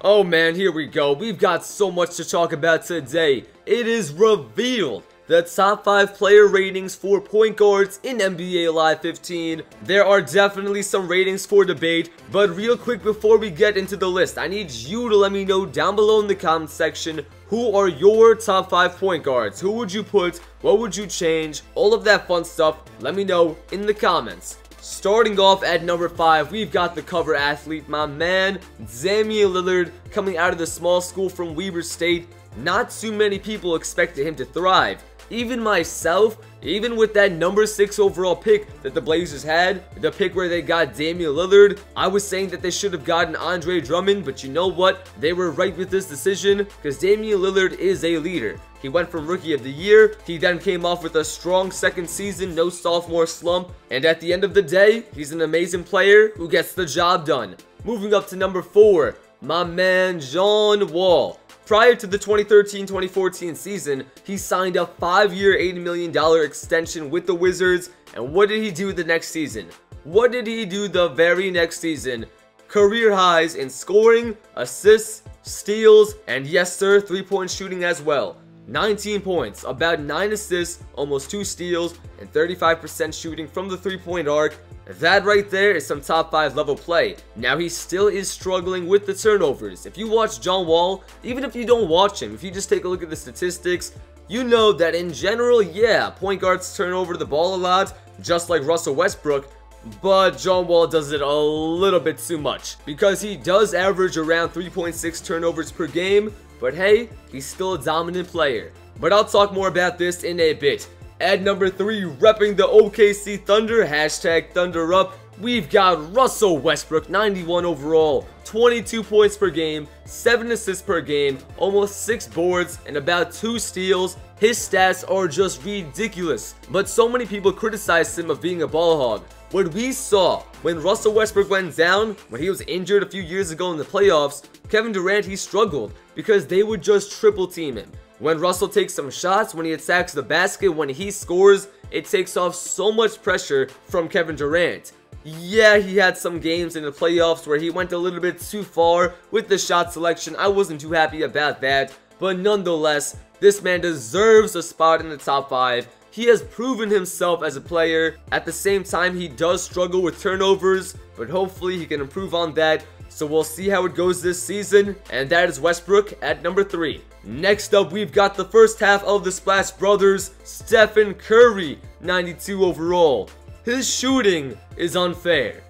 Oh man, here we go. We've got so much to talk about today. It is revealed the top 5 player ratings for point guards in NBA Live 15. There are definitely some ratings for debate, but real quick before we get into the list, I need you to let me know down below in the comment section, who are your top 5 point guards? Who would you put? What would you change? All of that fun stuff, let me know in the comments. Starting off at number 5, we've got the cover athlete, my man, Damien Lillard, coming out of the small school from Weber State. Not too many people expected him to thrive. Even myself, even with that number 6 overall pick that the Blazers had, the pick where they got Damien Lillard, I was saying that they should have gotten Andre Drummond, but you know what? They were right with this decision, because Damien Lillard is a leader. He went from Rookie of the Year, he then came off with a strong second season, no sophomore slump, and at the end of the day, he's an amazing player who gets the job done. Moving up to number 4, my man John Wall. Prior to the 2013-2014 season, he signed a 5-year, $80 million extension with the Wizards, and what did he do the next season? What did he do the very next season? Career highs in scoring, assists, steals, and yes sir, 3-point shooting as well. 19 points, about 9 assists, almost 2 steals, and 35% shooting from the 3-point arc. That right there is some top 5 level play. Now he still is struggling with the turnovers. If you watch John Wall, even if you don't watch him, if you just take a look at the statistics, you know that in general, yeah, point guards turn over the ball a lot, just like Russell Westbrook, but John Wall does it a little bit too much, because he does average around 3.6 turnovers per game, but hey, he's still a dominant player. But I'll talk more about this in a bit. At number 3, repping the OKC Thunder, hashtag Thunder Up, we've got Russell Westbrook, 91 overall, 22 points per game, 7 assists per game, almost 6 boards, and about 2 steals. His stats are just ridiculous, but so many people criticized him of being a ball hog. What we saw when Russell Westbrook went down, when he was injured a few years ago in the playoffs, Kevin Durant, he struggled because they would just triple team him. When Russell takes some shots, when he attacks the basket, when he scores, it takes off so much pressure from Kevin Durant. Yeah, he had some games in the playoffs where he went a little bit too far with the shot selection. I wasn't too happy about that, but nonetheless, this man deserves a spot in the top 5. He has proven himself as a player. At the same time, he does struggle with turnovers, but hopefully he can improve on that. So we'll see how it goes this season, and that is Westbrook at number 3. Next up, we've got the first half of the Splash Brothers, Stephen Curry, 92 overall. His shooting is unfair.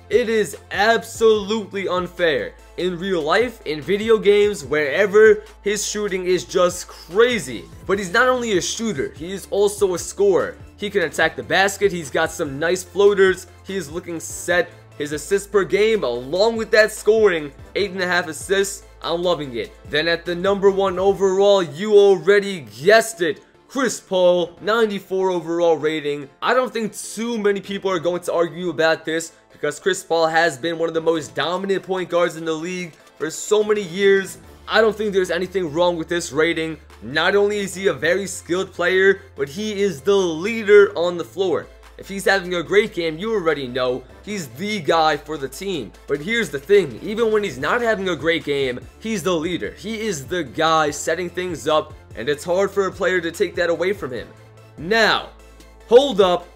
It is absolutely unfair. In real life, in video games, wherever, his shooting is just crazy. But he's not only a shooter, he is also a scorer. He can attack the basket, he's got some nice floaters, he is looking set. His assists per game, along with that scoring, 8.5 assists, I'm loving it. Then at the number 1 overall, you already guessed it, Chris Paul, 94 overall rating. I don't think too many people are going to argue about this, because Chris Paul has been one of the most dominant point guards in the league for so many years. I don't think there's anything wrong with this rating. Not only is he a very skilled player, but he is the leader on the floor. If he's having a great game, you already know he's the guy for the team. But here's the thing, even when he's not having a great game, he's the leader. He is the guy setting things up, and it's hard for a player to take that away from him. Now, hold up,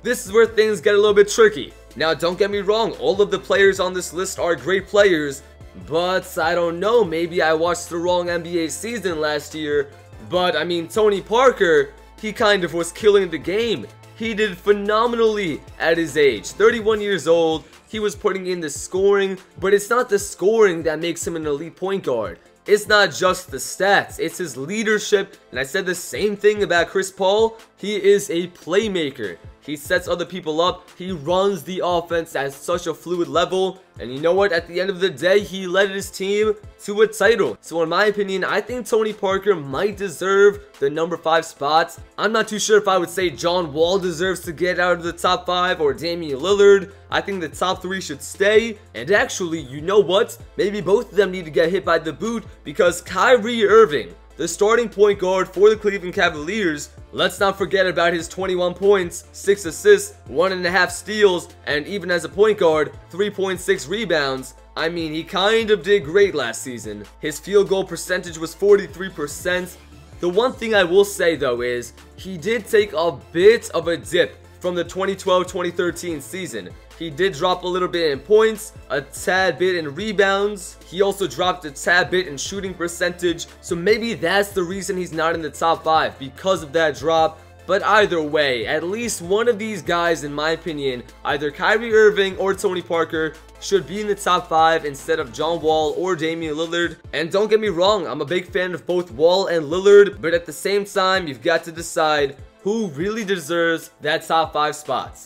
this is where things get a little bit tricky. Now, don't get me wrong, all of the players on this list are great players, but I don't know, maybe I watched the wrong NBA season last year, but I mean, Tony Parker, he kind of was killing the game. He did phenomenally at his age, 31 years old. He was putting in the scoring, but it's not the scoring that makes him an elite point guard. It's not just the stats, it's his leadership. And I said the same thing about Chris Paul. He is a playmaker. He sets other people up. He runs the offense at such a fluid level. And you know what? At the end of the day, he led his team to a title. So in my opinion, I think Tony Parker might deserve the number 5 spot. I'm not too sure if I would say John Wall deserves to get out of the top 5 or Damian Lillard. I think the top 3 should stay. And actually, you know what? Maybe both of them need to get hit by the boot, because Kyrie Irving, the starting point guard for the Cleveland Cavaliers, let's not forget about his 21 points, 6 assists, 1.5 steals, and even as a point guard, 3.6 rebounds. I mean, he kind of did great last season. His field goal percentage was 43%. The one thing I will say though is, he did take a bit of a dip from the 2012-2013 season. He did drop a little bit in points, a tad bit in rebounds. He also dropped a tad bit in shooting percentage. So maybe that's the reason he's not in the top 5, because of that drop. But either way, at least one of these guys, in my opinion, either Kyrie Irving or Tony Parker, should be in the top 5 instead of John Wall or Damian Lillard. And don't get me wrong, I'm a big fan of both Wall and Lillard, but at the same time, you've got to decide who really deserves that top 5 spots.